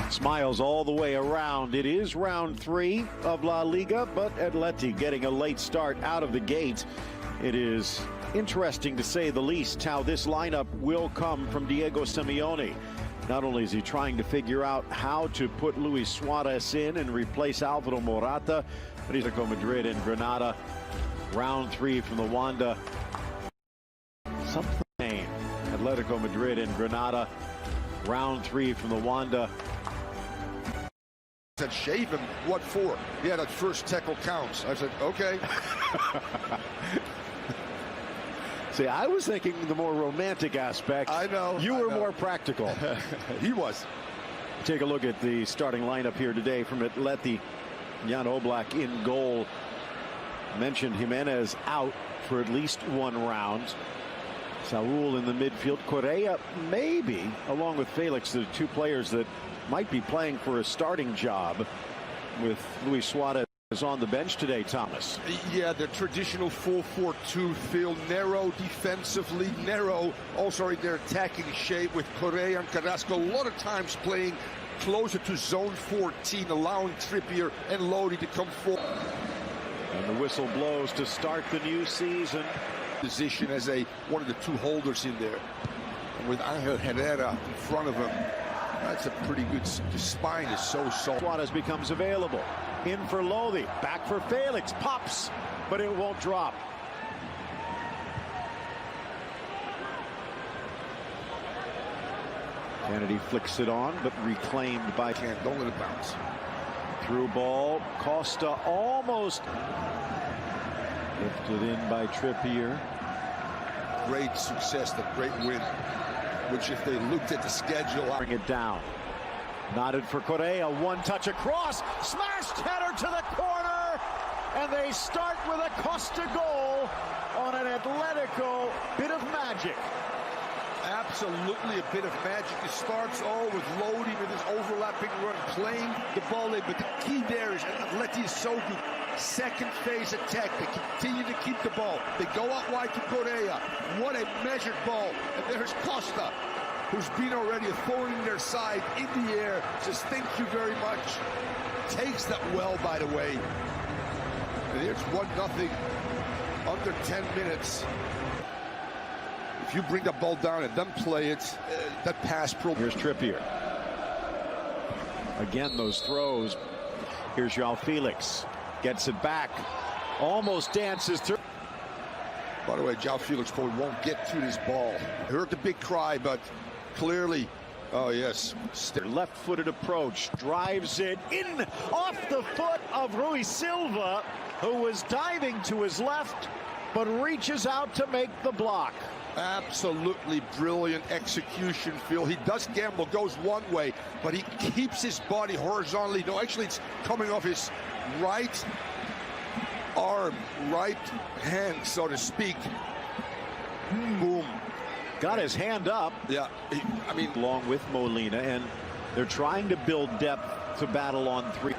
Smiles all the way around. It is round 3 of La Liga, but Atleti getting a late start out of the gate. It is interesting, to say the least, how this lineup will come from Diego Simeone. Not only is he trying to figure out how to put Luis Suarez in and replace Alvaro Morata, but he's Atletico Madrid and Granada. Round 3 from the Wanda. Something. Atletico Madrid and Granada. Round 3 from the Wanda. Said shave him. What for? Yeah, that first tackle counts. I said, okay. See, I was thinking the more romantic aspect. I know. You were more practical. He was. Take a look at the starting lineup here today from Atleti. Jan Oblak in goal. Mentioned Jimenez out for at least 1 round. Saúl in the midfield. Correa maybe, along with Felix, the 2 players that might be playing for a starting job, with Luis Suarez on the bench today, Thomas. Yeah, the traditional 4-4-2 field, narrow defensively, narrow also in their attacking shape, with Correa and Carrasco a lot of times playing closer to zone 14, allowing Trippier and Lodi to come forward. And the whistle blows to start the new season. Position as one of the 2 holders in there, and with Angel Herrera in front of him, that's a pretty good. The spine is so soft. Suarez becomes available. In for Lodi. Back for Felix. Pops, but it won't drop. Kennedy flicks it on, but reclaimed by... Don't let it bounce. Through ball. Costa almost lifted in by Trippier. Great success, the great win, which if they looked at the schedule... Bring it down. Nodded for Correa. 1 touch across. Smashed header to the corner. And they start with a Costa goal on an Atletico bit of magic. Absolutely a bit of magic. It starts all with Lodi with his overlapping run, playing the ball in. But the key there is Atleti is so good. Second phase attack. They continue to keep the ball. They go out wide to Correa. What a measured ball. And there's Costa, who's been already a thorn in their side, in the air. Says thank you very much. Takes that well, by the way. And here's 1-0 under 10 minutes. If you bring the ball down and then play it, that pass pro. Here's Trippier. Again, those throws. Here's João Felix. Gets it back. Almost dances through. By the way, João Felix probably won't get to this ball. I heard the big cry, but clearly, oh yes. Left-footed approach. Drives it in off the foot of Rui Silva, who was diving to his left, but reaches out to make the block. Absolutely brilliant execution, Phil. He does gamble, goes one way, but he keeps his body horizontally. No, actually, it's coming off his right arm, right hand, so to speak. Boom. Got his hand up. Yeah, I mean, along with Molina, and they're trying to build depth to battle on 3.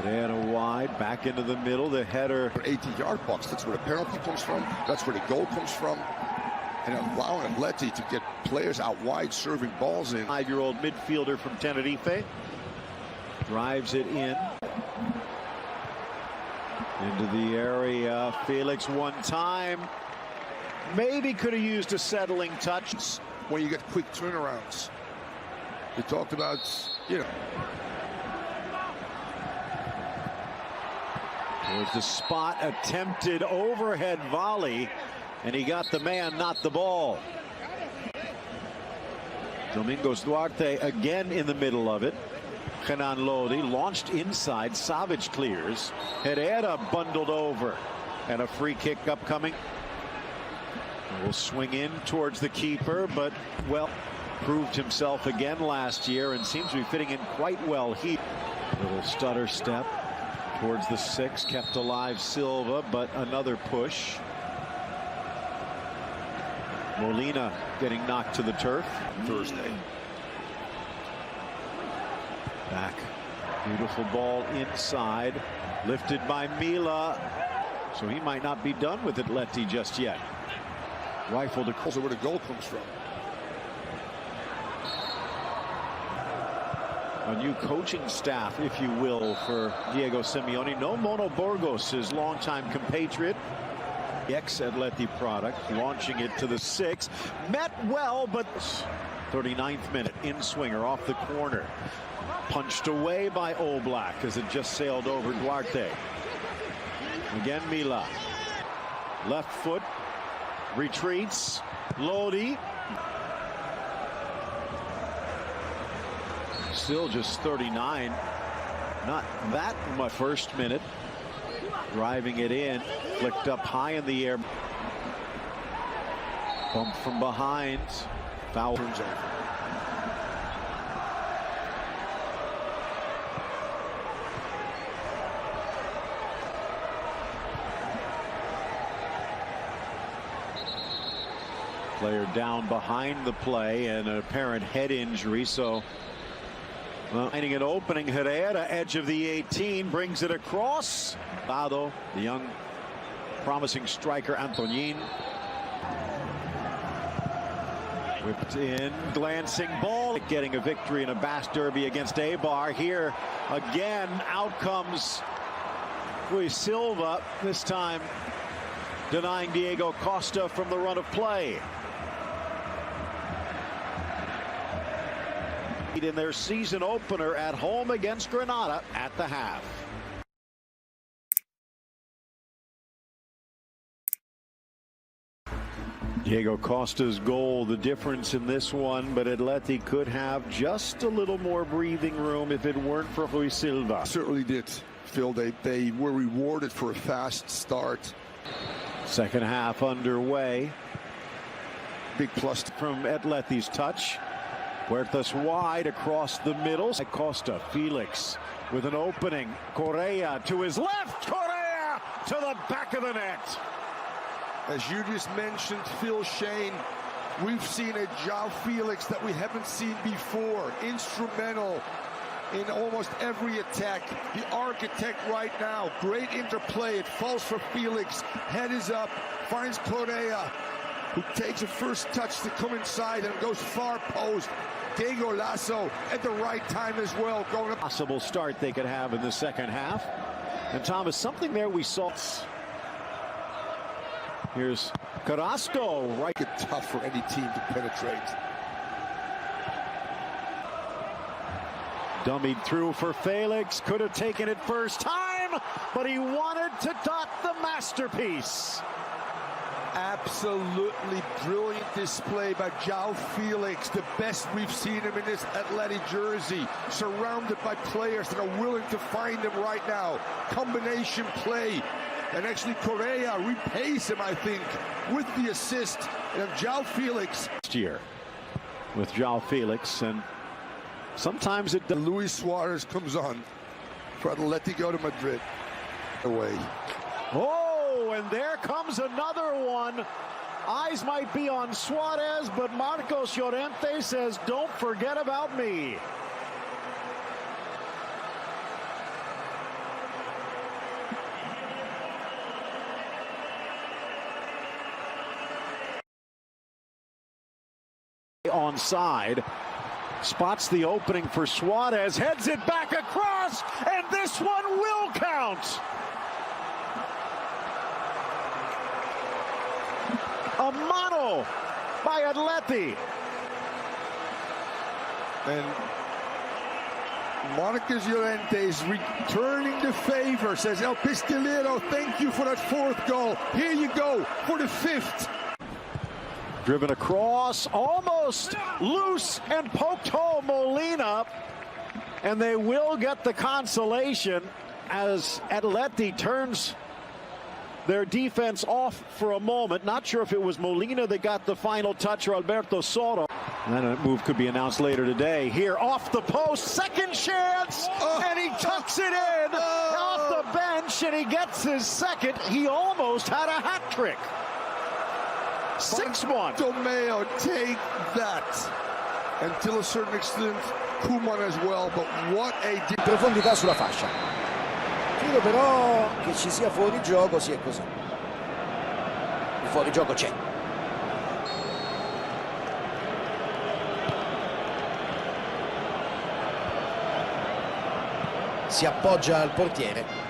Herrera wide, back into the middle, the header. 18-yard box, that's where the penalty comes from, that's where the goal comes from. And allowing Atleti to get players out wide serving balls in. 5-year-old midfielder from Tenerife. Drives it in. Into the area. Felix 1 time. Maybe could have used a settling touch. When you get quick turnarounds. We talked about, you know. There's the spot, attempted overhead volley, and he got the man, not the ball. Domingos Duarte again in the middle of it. Kenan Lodi launched inside. Savic clears. Herrera bundled over, and a free kick upcoming. Will swing in towards the keeper, but well, proved himself again last year and seems to be fitting in quite well. Little stutter step towards the 6, kept alive Silva, but another push. Molina getting knocked to the turf. Thursday. Back. Beautiful ball inside. Lifted by Mila. So he might not be done with Atleti just yet. Rifled across. Also where the goal comes from. A new coaching staff, if you will, for Diego Simeone. No Mono Burgos, his longtime compatriot. The ex-Atleti product, launching it to the 6. Met well, but 39th minute, in-swinger off the corner. Punched away by Oblak as it just sailed over Duarte. Again, Mila. Left foot, retreats. Lodi. Still just 39. Not that much. First minute. Driving it in. Flicked up high in the air. Bump from behind. Foul. Player down behind the play and an apparent head injury, so finding an opening. Herrera, edge of the 18, brings it across. Lado, the young promising striker Antonin. Whipped in, glancing ball, getting a victory in a Basque Derby against Eibar. Here again, out comes Rui Silva, this time denying Diego Costa from the run of play. In their season opener at home against Granada at the half. Diego Costa's goal, the difference in this one, but Atleti could have just a little more breathing room if it weren't for Rui Silva. Certainly did, Phil. They were rewarded for a fast start. Second half underway. Big plus from Atleti's touch. Huertas wide across the middle. Costa, Felix with an opening. Correa to his left. Correa to the back of the net. As you just mentioned, Phil Shane, we've seen a João Felix that we haven't seen before. Instrumental in almost every attack. The architect right now. Great interplay. It falls for Felix. Head is up. Finds Correa, who takes a first touch to come inside and goes far post. Diego Lasso at the right time as well. Going up. Possible start they could have in the second half. And Thomas, something there we saw. Here's Carrasco. Right. It's tough for any team to penetrate. Dummied through for Felix. Could have taken it first time, but he wanted to dot the masterpiece. Absolutely brilliant display by João Felix, the best we've seen him in this Atleti jersey, surrounded by players that are willing to find him right now. Combination play, and actually Correa repays him, I think, with the assist. And João Felix. Next year with João Felix, and sometimes it does. Luis Suarez comes on for Atleticoo de Madrid. Away. Oh, and there comes another one. Eyes might be on Suarez, but Marcos Llorente says, don't forget about me. Onside. Spots the opening for Suarez, heads it back across, and this one will count. A mano by Atleti. And Marcos Llorente is returning the favor, says El Pistolero, thank you for that fourth goal. Here you go for the fifth. Driven across, almost loose, and poked home Molina. And they will get the consolation as Atleti turns their defense off for a moment. Not sure if it was Molina that got the final touch or Alberto Soto. And then a move could be announced later today. Here off the post, second chance, and he tucks it in off the bench, and he gets his second. He almost had a hat trick. 6-1. Tomeo, take that. Until a certain extent, Koeman as well, but what a... Profondità sulla fascia. Credo però che ci sia fuori gioco, sì è così. Il fuori gioco c'è. si appoggia al portiere.